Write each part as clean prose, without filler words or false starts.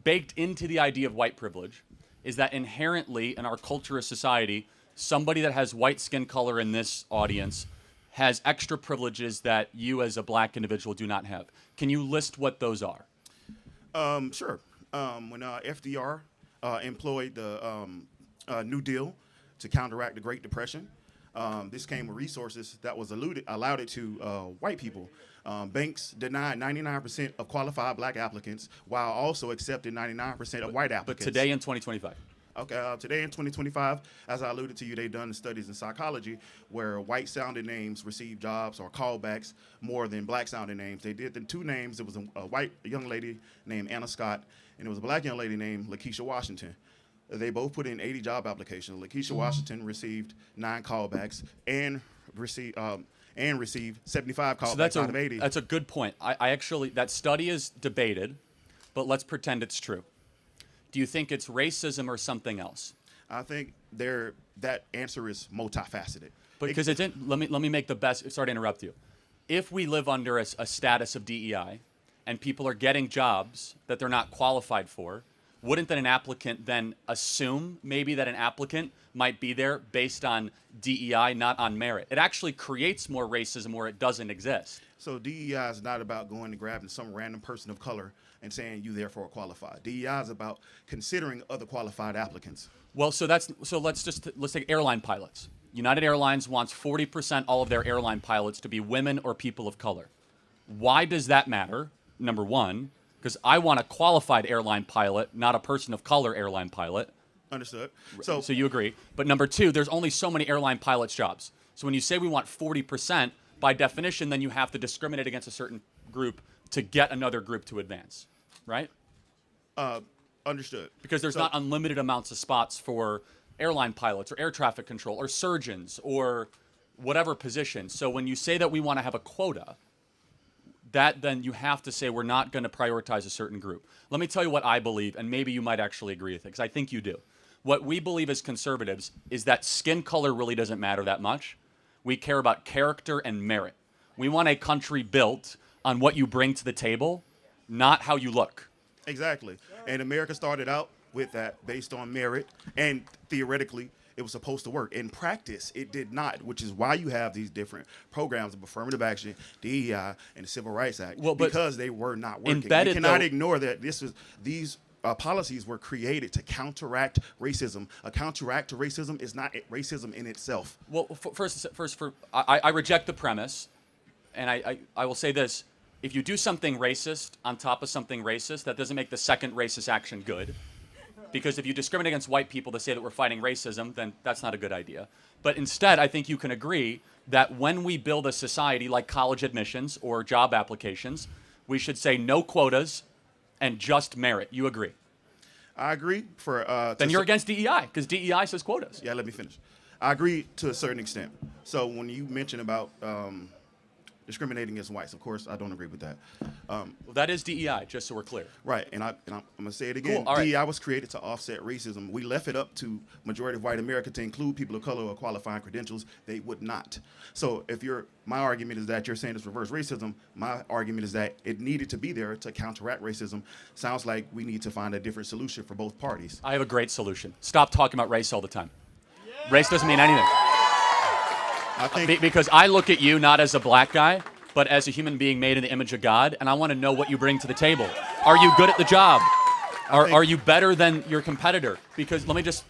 baked into the idea of white privilege is that inherently in our culture or society, somebody that has white skin color in this audience has extra privileges that you as a black individual do not have. Can you list what those are? Sure. When FDR employed the New Deal to counteract the Great Depression, this came with resources that was allowed it to white people. Banks denied 99% of qualified black applicants while also accepting 99% of white applicants. But today in 2025. Okay, today in 2025, as I alluded to you, they've done studies in psychology where white-sounding names receive jobs or callbacks more than black-sounding names. They did the two names. There was a white young lady named Anna Scott, and there was a black young lady named Lakeisha Washington. They both put in 80 job applications. Lakeisha Washington received 9 callbacks and received 75 callbacks out of 80. That's a good point. I actually, that study is debated, but let's pretend it's true. Do you think it's racism or something else? I think that answer is multifaceted. Because let me make the best. Sorry to interrupt you. If we live under a status of DEI, and people are getting jobs that they're not qualified for, wouldn't then an applicant then assume maybe that an applicant might be there based on DEI, not on merit? It actually creates more racism where it doesn't exist. So DEI is not about going and grabbing some random person of color and saying you therefore qualify. DEI is about considering other qualified applicants. Well, let's take airline pilots. United Airlines wants 40% all of their airline pilots to be women or people of color. Why does that matter? Number one, because I want a qualified airline pilot, not a person of color airline pilot. Understood. So you agree. But number two, there's only so many airline pilots jobs. So when you say we want 40%, by definition, then you have to discriminate against a certain group to get another group to advance, right? Understood. Because there's not unlimited amounts of spots for airline pilots or air traffic control or surgeons or whatever position. So when you say that we want to have a quota, that then you have to say we're not going to prioritize a certain group. Let me tell you what I believe, and maybe you might actually agree with it, because I think you do. What we believe as conservatives is that skin color really doesn't matter that much. We care about character and merit. We want a country built on what you bring to the table, not how you look. Exactly. And America started out with that based on merit, and theoretically, it was supposed to work. In practice, it did not, which is why you have these different programs of affirmative action, DEI, and the Civil Rights Act, because they were not working. You cannot ignore that these policies were created to counteract racism. A counteract to racism is not racism in itself. Well, I reject the premise, and I will say this. If you do something racist on top of something racist, that doesn't make the second racist action good. Because if you discriminate against white people to say that we're fighting racism, then that's not a good idea. But instead, I think you can agree that when we build a society like college admissions or job applications, we should say no quotas and just merit. You agree? I agree. Then you're against DEI, because DEI says quotas. Yeah, let me finish. I agree to a certain extent. So when you mention about discriminating against whites, of course, I don't agree with that. Well, that is DEI, just so we're clear. Right, and I'm going to say it again. Cool. DEI was created to offset racism. We left it up to majority of white America to include people of color or qualifying credentials. They would not. So my argument is that you're saying it's reverse racism. My argument is that it needed to be there to counteract racism. Sounds like we need to find a different solution for both parties. I have a great solution. Stop talking about race all the time. Yeah. Race doesn't mean anything. Because I look at you not as a black guy, but as a human being made in the image of God, and I want to know what you bring to the table. Are you good at the job? Are you better than your competitor? Because let me just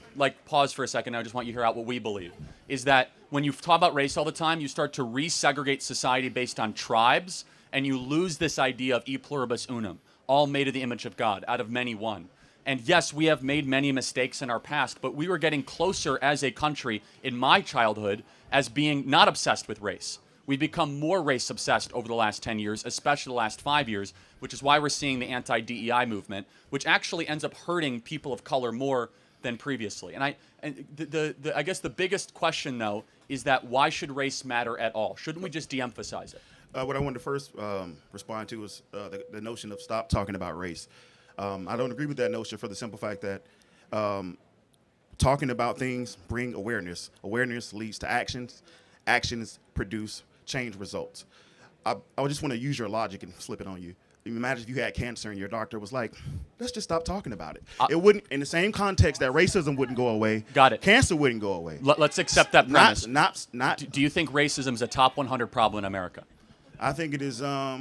pause for a second. I just want you to hear out what we believe. Is that when you talk about race all the time, you start to resegregate society based on tribes, and you lose this idea of e pluribus unum, all made in the image of God, out of many one. And yes, we have made many mistakes in our past, but we were getting closer as a country in my childhood as being not obsessed with race. We've become more race obsessed over the last 10 years, especially the last 5 years, which is why we're seeing the anti-DEI movement, which actually ends up hurting people of color more than previously. And I guess the biggest question, though, is that why should race matter at all? Shouldn't we just de-emphasize it? What I wanted to first respond to was the notion of stop talking about race. I don't agree with that notion for the simple fact that talking about things bring awareness. Awareness leads to actions. Actions produce change results. I just want to use your logic and flip it on you. imagine if you had cancer and your doctor was like, let's just stop talking about it. It wouldn't, in the same context that racism wouldn't go away. Got it. Cancer wouldn't go away. Let's accept that premise. Not. Do you think racism is a top 100 problem in America? I think it is. I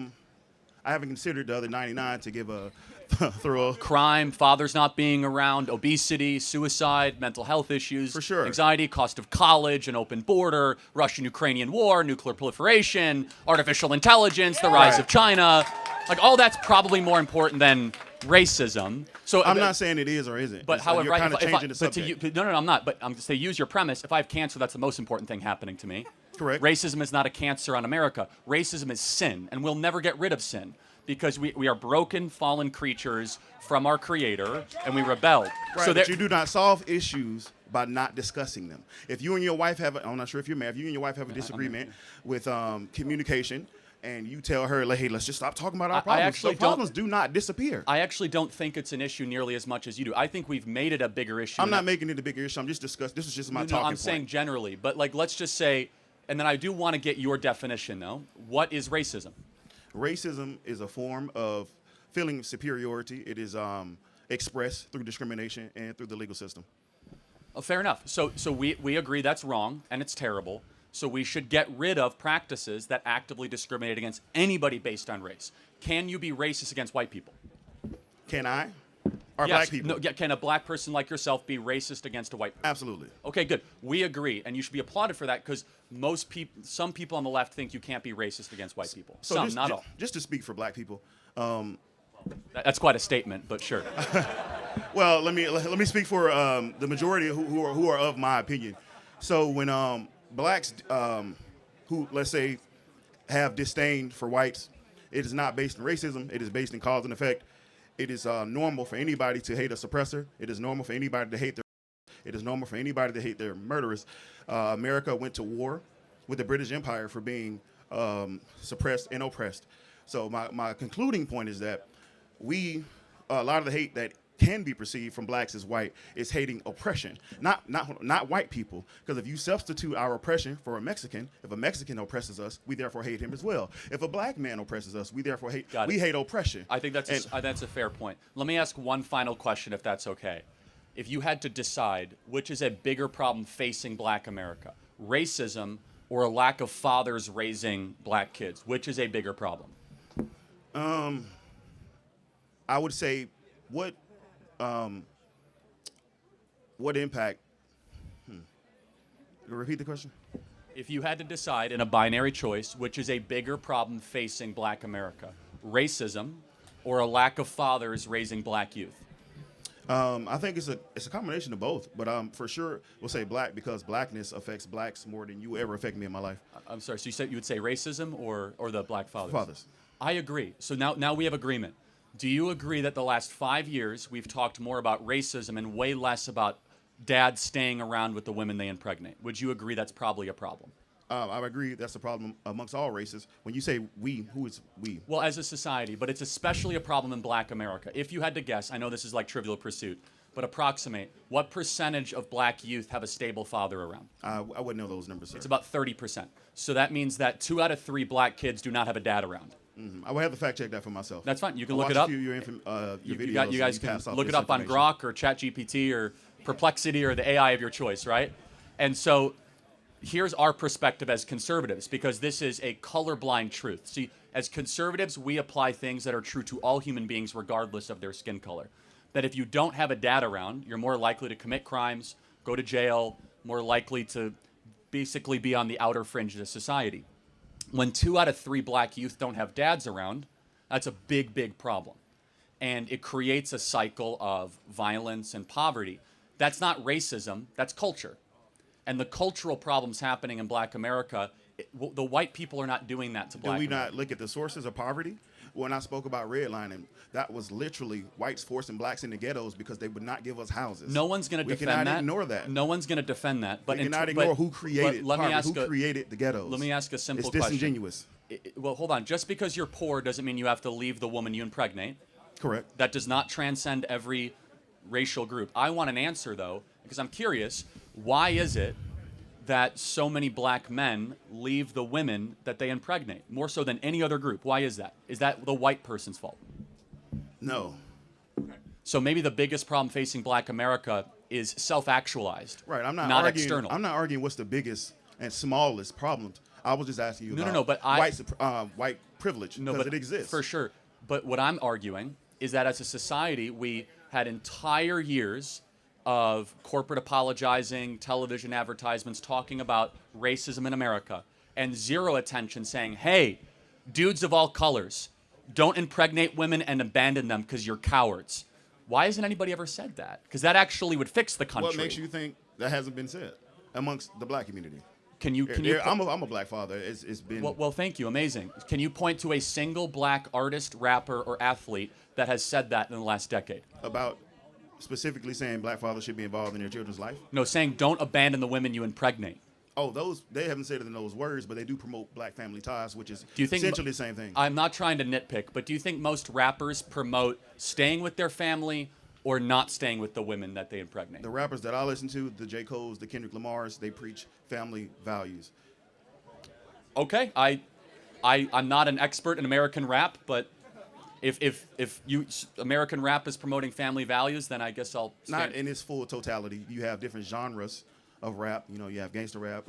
haven't considered the other 99 to give a thorough. Crime, fathers not being around, obesity, suicide, mental health issues, For sure. anxiety, cost of college, an open border, Russian-Ukrainian war, nuclear proliferation, artificial intelligence, the rise of China. Like, all that's probably more important than racism. So I'm not saying it is or isn't. But It's however, you're kind of changing the but subject. no, I'm not. But I'm to say, use your premise. If I have cancer, that's the most important thing happening to me. Correct. Racism is not a cancer on America. Racism is sin, and we'll never get rid of sin because we are broken, fallen creatures from our Creator, and we rebelled. Right, So but you do not solve issues by not discussing them. If you and your wife have, I'm not sure if you're married, if you and your wife have a disagreement with communication, and you tell her, like, hey, let's just stop talking about our problems. So problems do not disappear. I actually don't think it's an issue nearly as much as you do. I think we've made it a bigger issue. I'm not making it a bigger issue. I'm just discussing. This is just my talking I'm point. saying generally, but like, let's just say, and then I do want to get your definition though. What is racism? Racism is a form of feeling superiority. It is expressed through discrimination and through the legal system. Oh, fair enough. So we agree that's wrong and it's terrible. So we should get rid of practices that actively discriminate against anybody based on race. Can you be racist against white people? Can I? Or Yes. black people? No, can a black person like yourself be racist against a white person? Absolutely. Okay, good. We agree, and you should be applauded for that because some people on the left think you can't be racist against white people. So Some, just, not all. Just to speak for black people, That's quite a statement, but sure. well, let me speak for the majority who are of my opinion. So when blacks who, let's say, have disdain for whites, it is not based in racism. It is based in cause and effect. It is normal for anybody to hate a suppressor. It is normal for anybody to hate their. It is normal for anybody to hate their murderers. America went to war with the British Empire for being suppressed and oppressed. So my concluding point is that a lot of the hate that can be perceived from blacks as white is hating oppression, not white people. Because if you substitute our oppression for a Mexican, if a Mexican oppresses us, we therefore hate him as well. If a black man oppresses us, we therefore hate oppression. I think that's a fair point. Let me ask one final question, if that's okay. If you had to decide which is a bigger problem facing black America, racism or a lack of fathers raising black kids, which is a bigger problem? I would say what impact? Repeat the question. If you had to decide in a binary choice, which is a bigger problem facing black America, racism or a lack of fathers raising black youth? I think it's a combination of both, but for sure we'll say black because blackness affects blacks more than you ever affect me in my life. I'm sorry, so you said you would say racism or the black fathers? Fathers. I agree. So now we have agreement. Do you agree that the last 5 years we've talked more about racism and way less about dads staying around with the women they impregnate? Would you agree that's probably a problem? I agree that's a problem amongst all races. When you say we, who is we? Well, as a society, but it's especially a problem in black America. If you had to guess, I know this is like Trivial Pursuit, but approximate, what percentage of black youth have a stable father around? I wouldn't know those numbers, sir. It's about 30%. So that means that 2 out of 3 black kids do not have a dad around. Mm-hmm. I will have to fact check that for myself. That's fine. You can I'll look it watch up. a few of your You videos. guys can look it up on Grok or ChatGPT or Perplexity or the AI of your choice, right? And so here's our perspective as conservatives, because this is a colorblind truth. See, as conservatives, we apply things that are true to all human beings regardless of their skin color. That if you don't have a dad around, you're more likely to commit crimes, go to jail, more likely to basically be on the outer fringes of society. When 2 out of 3 black youth don't have dads around, that's a big, big problem. And it creates a cycle of violence and poverty. That's not racism, that's culture. And the cultural problems happening in black America, the white people are not doing that to black Do we America. not look at the sources of poverty? When I spoke about redlining, that was literally whites forcing blacks into ghettos because they would not give us houses. No one's going to defend that. We cannot ignore that. No one's going to defend that. But we cannot ignore who created poverty, who created the ghettos. Let me ask a simple it's question. disingenuous. Well, hold on. Just because you're poor doesn't mean you have to leave the woman you impregnate. Correct. That does not transcend every racial group. I want an answer, though, because I'm curious. Why is it that so many black men leave the women that they impregnate, more so than any other group. Why is that? Is that the white person's fault? No. So maybe the biggest problem facing black America is self-actualized, Right. I'm not arguing, external. I'm not arguing what's the biggest and smallest problems. I was just asking you about No, but white privilege, No, because but it exists. for sure. But what I'm arguing is that as a society, we had entire years of corporate apologizing, television advertisements talking about racism in America, and zero attention saying, hey, dudes of all colors, don't impregnate women and abandon them because you're cowards. Why hasn't anybody ever said that? Because that actually would fix the country. What makes you think that hasn't been said amongst the black community? Can you I'm a black father. It's been well, thank you. Amazing. Can you point to a single black artist, rapper, or athlete that has said that in the last decade? about specifically saying black fathers should be involved in their children's life. No, saying don't abandon the women you impregnate. Oh, those they haven't said it in those words, but they do promote black family ties, which is Do you think essentially the same thing. I'm not trying to nitpick, but do you think most rappers promote staying with their family or not staying with the women that they impregnate? The rappers that I listen to, the J. Cole's, the Kendrick Lamar's, they preach family values. Okay, I'm not an expert in American rap, but if American rap is promoting family values, then I guess I'll Not stand. in its full totality. You have different genres of rap. You know, you have gangster rap,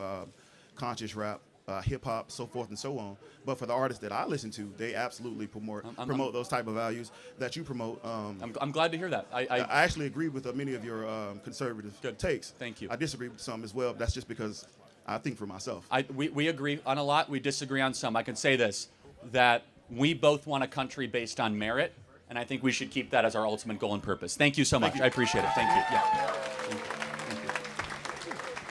conscious rap, hip hop, so forth and so on. But for the artists that I listen to, they absolutely promote those type of values that you promote. I'm glad to hear that. I actually agree with many of your conservative takes. Thank you. I disagree with some as well. That's just because I think for myself. We agree on a lot. We disagree on some. I can say this, that we both want a country based on merit, and I think we should keep that as our ultimate goal and purpose. Thank you so much. I appreciate it. Thank you. Yeah. Thank you.